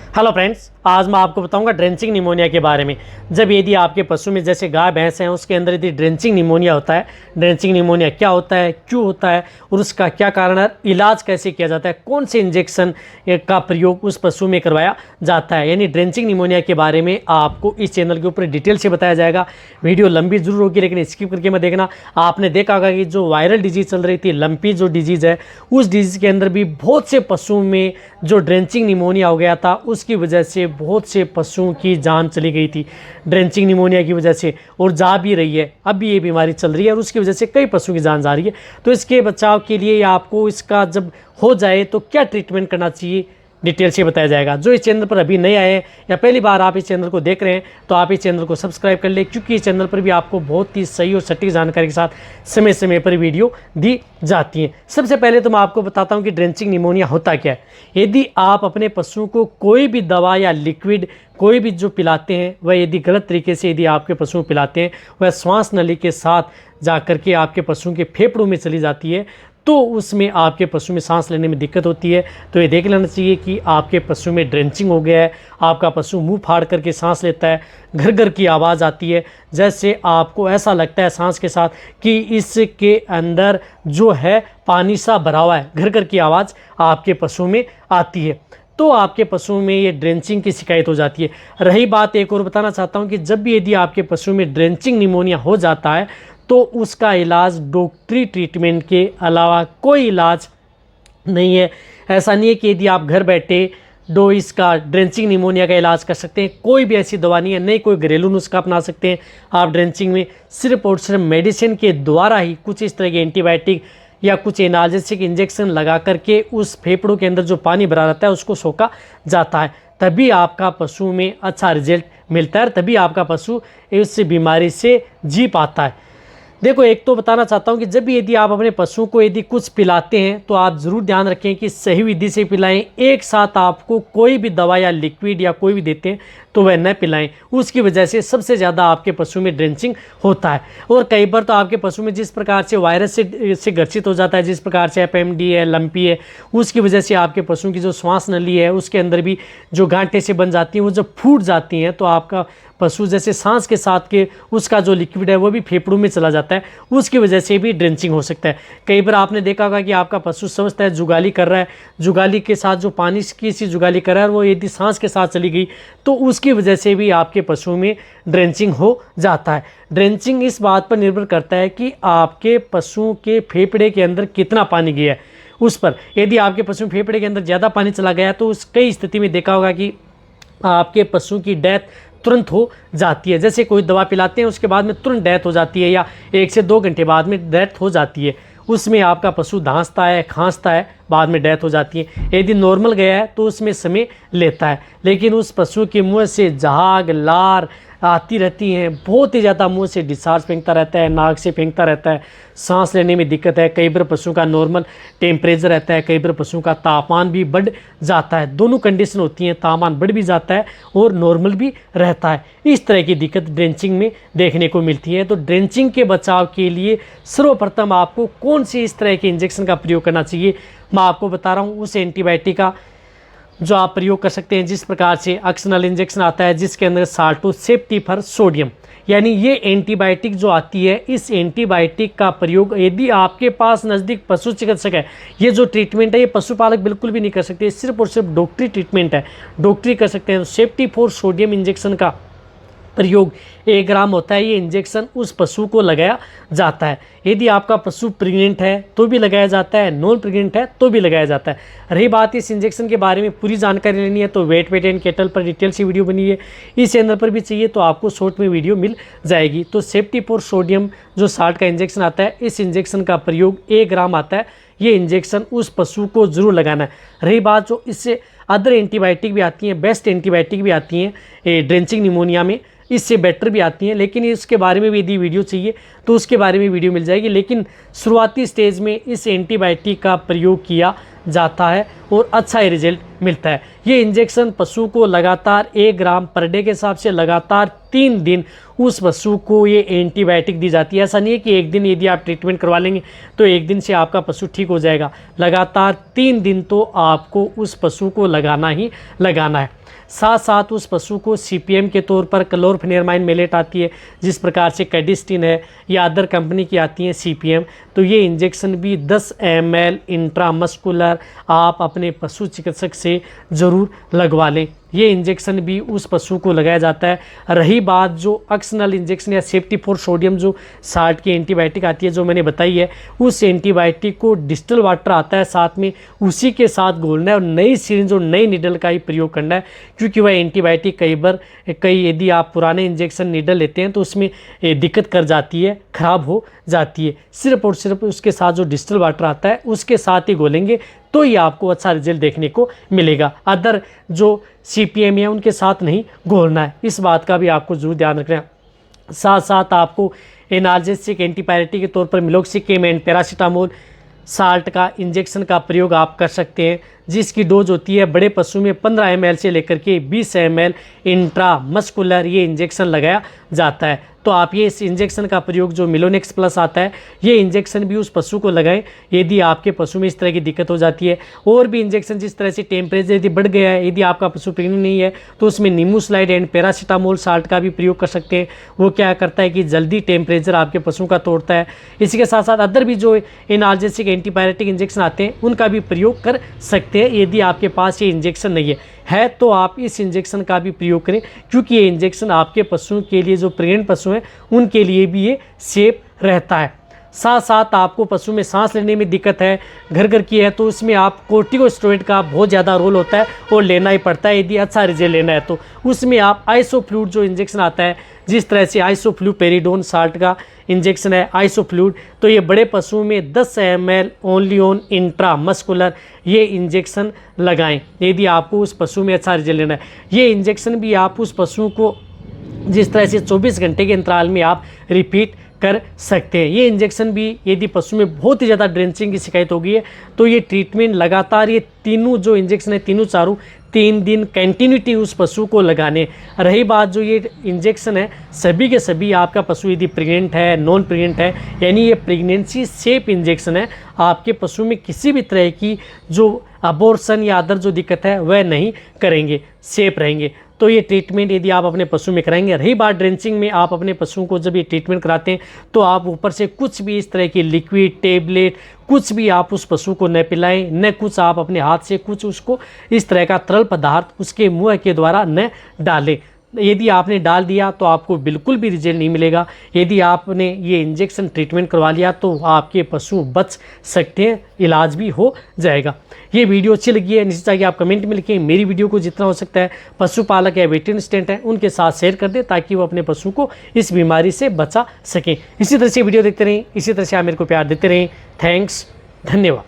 Hello friends, आज मैं आपको बताऊंगा ड्रेंचिंग निमोनिया के बारे में। जब यदि आपके पशु में जैसे गाय भैंस हैं उसके अंदर यदि ड्रेंचिंग निमोनिया होता है, ड्रेंचिंग निमोनिया क्या होता है, क्यों होता है और उसका क्या कारण है, इलाज कैसे किया जाता है, कौन से इंजेक्शन का प्रयोग उस पशु में करवाया जाता है, यानी ड्रेंचिंग निमोनिया के बारे में आपको इस चैनल के ऊपर डिटेल से बताया जाएगा। वीडियो लंबी जरूर होगी लेकिन स्किप करके मत देखना। आपने देखा होगा कि जो वायरल डिजीज़ चल रही थी, लंपी जो डिजीज़ है, उस डिजीज़ के अंदर भी बहुत से पशुओं में जो ड्रेंचिंग निमोनिया हो गया था, उसकी वजह से बहुत से पशुओं की जान चली गई थी ड्रेंचिंग निमोनिया की वजह से, और जा भी रही है। अब भी ये बीमारी चल रही है और उसकी वजह से कई पशुओं की जान जा रही है। तो इसके बचाव के लिए आपको इसका जब हो जाए तो क्या ट्रीटमेंट करना चाहिए, डिटेल से बताया जाएगा। जो इस चैनल पर अभी नए आए हैं या पहली बार आप इस चैनल को देख रहे हैं तो आप इस चैनल को सब्सक्राइब कर लें, क्योंकि इस चैनल पर भी आपको बहुत ही सही और सटीक जानकारी के साथ समय समय पर वीडियो दी जाती है। सबसे पहले तो मैं आपको बताता हूं कि ड्रेंचिंग निमोनिया होता क्या है। यदि आप अपने पशुओं को कोई भी दवा या लिक्विड कोई भी जो पिलाते हैं, वह यदि गलत तरीके से यदि आपके पशुओं को पिलाते हैं, वह श्वास नली के साथ जा करके आपके पशुओं के फेफड़ों में चली जाती है, तो उसमें आपके पशु में सांस लेने में दिक्कत होती है। तो ये देख लेना चाहिए कि आपके पशु में ड्रेंचिंग हो गया है, आपका पशु मुंह फाड़ करके सांस लेता है, घर घर की आवाज़ आती है, जैसे आपको ऐसा लगता है सांस के साथ कि इसके अंदर जो है पानी सा भरा हुआ है, घर घर की आवाज़ आपके पशु में आती है, तो आपके पशु में ये ड्रेंचिंग की शिकायत हो जाती है। रही बात, एक और बताना चाहता हूँ कि जब भी यदि आपके पशु में ड्रेंचिंग निमोनिया हो जाता है तो उसका इलाज डॉक्टरी ट्रीटमेंट के अलावा कोई इलाज नहीं है। ऐसा नहीं है कि यदि आप घर बैठे इसका ड्रेंचिंग निमोनिया का इलाज कर सकते हैं, कोई भी ऐसी दवा नहीं है, नहीं कोई घरेलू नुस्खा अपना सकते हैं आप ड्रेंचिंग में। सिर्फ और सिर्फ मेडिसिन के द्वारा ही कुछ इस तरह के एंटीबायोटिक या कुछ एनाल्जेसिक इंजेक्शन लगा करके उस फेफड़ों के अंदर जो पानी भरा रहता है उसको सोखा जाता है, तभी आपका पशु में अच्छा रिजल्ट मिलता है, तभी आपका पशु इस बीमारी से जी पाता है। देखो, एक तो बताना चाहता हूँ कि जब भी यदि आप अपने पशुओं को यदि कुछ पिलाते हैं तो आप ज़रूर ध्यान रखें कि सही विधि से पिलाएं। एक साथ आपको कोई भी दवा या लिक्विड या कोई भी देते हैं तो वह न पिलाएं, उसकी वजह से सबसे ज़्यादा आपके पशु में ड्रेंचिंग होता है। और कई बार तो आपके पशु में जिस प्रकार से वायरस से ग्रसित हो जाता है, जिस प्रकार से FMD है, लंपी है, उसकी वजह से आपके पशुओं की जो श्वास नली है उसके अंदर भी जो गांठें से बन जाती हैं, वो जब फूट जाती हैं तो आपका पशु जैसे सांस के साथ के उसका जो लिक्विड है वो भी फेफड़ों में चला जाता है, उसकी वजह से भी ड्रेंचिंग हो सकता है। कई बार आपने देखा होगा कि आपका पशु समझता है जुगाली कर रहा है, जुगाली के साथ जो पानी की सी जुगाली कर रहा है वो यदि सांस के साथ चली गई तो उसकी वजह से भी आपके पशु में ड्रेंचिंग हो जाता है। ड्रेंचिंग इस बात पर निर्भर करता है कि आपके पशुओं के फेफड़े के अंदर कितना पानी गया है उस पर। यदि आपके पशु फेफड़े के अंदर ज़्यादा पानी चला गया तो उस कई स्थिति में देखा होगा कि आपके पशु की डेथ तुरंत हो जाती है। जैसे कोई दवा पिलाते हैं उसके बाद में तुरंत डेथ हो जाती है या 1 से 2 घंटे बाद में डेथ हो जाती है, उसमें आपका पशु धांसता है, खांसता है, बाद में डेथ हो जाती है। यदि नॉर्मल गया है तो उसमें समय लेता है, लेकिन उस पशु के मुंह से झाग लार आती रहती हैं, बहुत ही ज़्यादा मुंह से डिस्चार्ज फेंकता रहता है, नाक से फेंकता रहता है, सांस लेने में दिक्कत है। कई बार पशु का नॉर्मल टेम्परेचर रहता है, कई बार पशु का तापमान भी बढ़ जाता है, दोनों कंडीशन होती हैं, तापमान बढ़ भी जाता है और नॉर्मल भी रहता है। इस तरह की दिक्कत ड्रेंचिंग में देखने को मिलती है। तो ड्रेंचिंग के बचाव के लिए सर्वप्रथम आपको कौन सी इस तरह के इंजेक्शन का प्रयोग करना चाहिए, मैं आपको बता रहा हूँ। उस एंटीबायोटिक का जो आप प्रयोग कर सकते हैं, जिस प्रकार से अक्सनल इंजेक्शन आता है जिसके अंदर साल्टो सेफ्टी फॉर सोडियम, यानी ये एंटीबायोटिक जो आती है, इस एंटीबायोटिक का प्रयोग यदि आपके पास नज़दीक पशु चिकित्सक है, ये जो ट्रीटमेंट है ये पशुपालक बिल्कुल भी नहीं कर सकते, सिर्फ और सिर्फ डॉक्टरी ट्रीटमेंट है, डॉक्टरी कर सकते हैं। सेफ्टी फॉर सोडियम इंजेक्शन का प्रयोग 1 ग्राम होता है, ये इंजेक्शन उस पशु को लगाया जाता है। यदि आपका पशु प्रेग्नेंट है तो भी लगाया जाता है, नॉन प्रेग्नेंट है तो भी लगाया जाता है। रही बात इस इंजेक्शन के बारे में पूरी जानकारी लेनी है तो वेट एंड कैटल पर डिटेल से वीडियो बनी है, इस चैनल पर भी चाहिए तो आपको शॉर्ट में वीडियो मिल जाएगी। तो सेफ्टी फॉर सोडियम जो साल्ट का इंजेक्शन आता है, इस इंजेक्शन का प्रयोग 1 ग्राम आता है, ये इंजेक्शन उस पशु को जरूर लगाना है। रही बात जो इससे अदर एंटीबायोटिक भी आती हैं, बेस्ट एंटीबायोटिक भी आती हैं ड्रेंचिंग निमोनिया में, इससे बेटर भी आती हैं, लेकिन इसके बारे में भी यदि वीडियो चाहिए तो उसके बारे में वीडियो मिल जाएगी। लेकिन शुरुआती स्टेज में इस एंटीबायोटिक का प्रयोग किया जाता है और अच्छा ही रिजल्ट मिलता है। ये इंजेक्शन पशु को लगातार 1 ग्राम पर डे के हिसाब से लगातार 3 दिन उस पशु को ये एंटीबायोटिक दी जाती है। ऐसा नहीं है कि एक दिन यदि आप ट्रीटमेंट करवा लेंगे तो एक दिन से आपका पशु ठीक हो जाएगा। लगातार 3 दिन तो आपको उस पशु को लगाना ही लगाना है। साथ साथ उस पशु को CPM के तौर पर क्लोरफेनेरमाइन मेलेट आती है, जिस प्रकार से कैडिस्टिन है या अदर कंपनी की आती हैं CPM, तो ये इंजेक्शन भी 10 ml इंट्रामस्कुलर आप अपने पशु चिकित्सक से ज़रूर लगवा लें। ये इंजेक्शन भी उस पशु को लगाया जाता है। रही बात जो ऑक्सनल इंजेक्शन या सेफ्टी फॉर सोडियम जो 60 की एंटीबायोटिक आती है जो मैंने बताई है, उस एंटीबायोटिक को डिस्टिल वाटर आता है साथ में, उसी के साथ घोलना है और नई सिरिंज और नई निडल का ही प्रयोग करना है, क्योंकि वह एंटीबायोटिक कई यदि आप पुराने इंजेक्शन निडल लेते हैं तो उसमें दिक्कत कर जाती है, ख़राब हो जाती है। सिर्फ और सिर्फ उसके साथ जो डिस्टिल वाटर आता है उसके साथ ही घोलेंगे तो ही आपको अच्छा रिजल्ट देखने को मिलेगा। अदर जो CPM है उनके साथ नहीं घोलना है, इस बात का भी आपको जरूर ध्यान रखना है। साथ साथ आपको एनाल्जेसिक एंटीपायरेटिक के तौर पर मिलोक्सिकेम एंड पैरासीटामोल साल्ट का इंजेक्शन का प्रयोग आप कर सकते हैं, जिसकी डोज होती है बड़े पशु में 15 ml से लेकर के 20 ml इंट्रामस्कुलर ये इंजेक्शन लगाया जाता है। तो आप ये इस इंजेक्शन का प्रयोग जो मिलोनेक्स प्लस आता है ये इंजेक्शन भी उस पशु को लगाएं यदि आपके पशु में इस तरह की दिक्कत हो जाती है। और भी इंजेक्शन जिस तरह से टेम्परेचर यदि बढ़ गया है, यदि आपका पशु प्रेग्नेंट नहीं है तो उसमें नीमूस्लाइड एंड पैरासीटामोल साल्ट का भी प्रयोग कर सकते हैं। वो क्या करता है कि जल्दी टेम्परेचर आपके पशु का तोड़ता है। इसी के साथ साथ अदर भी जो एनाल्जेसिक एंटीपायरेटिक इंजेक्शन आते हैं उनका भी प्रयोग कर सकते हैं यदि आपके पास ये इंजेक्शन नहीं है तो आप इस इंजेक्शन का भी प्रयोग करें, क्योंकि ये इंजेक्शन आपके पशुओं के लिए जो प्रेग्नेंट पशु हैं उनके लिए भी ये सेफ रहता है। साथ साथ आपको पशु में सांस लेने में दिक्कत है, घर की है, तो उसमें आप कोर्टिकोस्टेरॉइड का बहुत ज़्यादा रोल होता है और लेना ही पड़ता है यदि अच्छा रिजल्ट लेना है। तो उसमें आप आइसोफ्लूड जो इंजेक्शन आता है, जिस तरह से आइसोफ्लूपेरिडोन साल्ट का इंजेक्शन है आइसोफ्लूड, तो ये बड़े पशुओं में 10 ml ओनली ऑन इंट्रामस्कुलर ये इंजेक्शन लगाएं यदि आपको उस पशु में अच्छा रिजल्ट लेना है। ये इंजेक्शन भी आप उस पशु को जिस तरह से 24 घंटे के अंतराल में आप रिपीट कर सकते हैं। ये इंजेक्शन भी यदि पशु में बहुत ही ज़्यादा ड्रेंचिंग की शिकायत हो गई है तो ये ट्रीटमेंट लगातार ये तीनों जो इंजेक्शन है तीनों चारों 3 दिन कंटिन्यूटी उस पशु को लगाने। रही बात जो ये इंजेक्शन है सभी के सभी आपका पशु यदि प्रेग्नेंट है, नॉन प्रेग्नेंट है, यानी ये प्रेगनेंसी सेफ इंजेक्शन है, आपके पशु में किसी भी तरह की जो अबॉर्शन या अदर जो दिक्कत है वह नहीं करेंगे, सेफ रहेंगे। तो ये ट्रीटमेंट यदि आप अपने पशु में कराएंगे। रही बात ड्रेंचिंग में, आप अपने पशुओं को जब ये ट्रीटमेंट कराते हैं तो आप ऊपर से कुछ भी इस तरह की लिक्विड टेबलेट कुछ भी आप उस पशु को न पिलाएं, न कुछ आप अपने हाथ से कुछ उसको इस तरह का तरल पदार्थ उसके मुंह के द्वारा न डालें। यदि आपने डाल दिया तो आपको बिल्कुल भी रिजल्ट नहीं मिलेगा। यदि आपने ये इंजेक्शन ट्रीटमेंट करवा लिया तो आपके पशु बच सकते हैं, इलाज भी हो जाएगा। ये वीडियो अच्छी लगी है निश्चित चाहिए आप कमेंट में लिखें। मेरी वीडियो को जितना हो सकता है पशुपालक या वेटरनरी असिस्टेंट हैं उनके साथ शेयर कर दें ताकि वो अपने पशु को इस बीमारी से बचा सकें। इसी तरह से वीडियो देखते रहें, इसी तरह से आप मेरे को प्यार देते रहें। थैंक्स, धन्यवाद।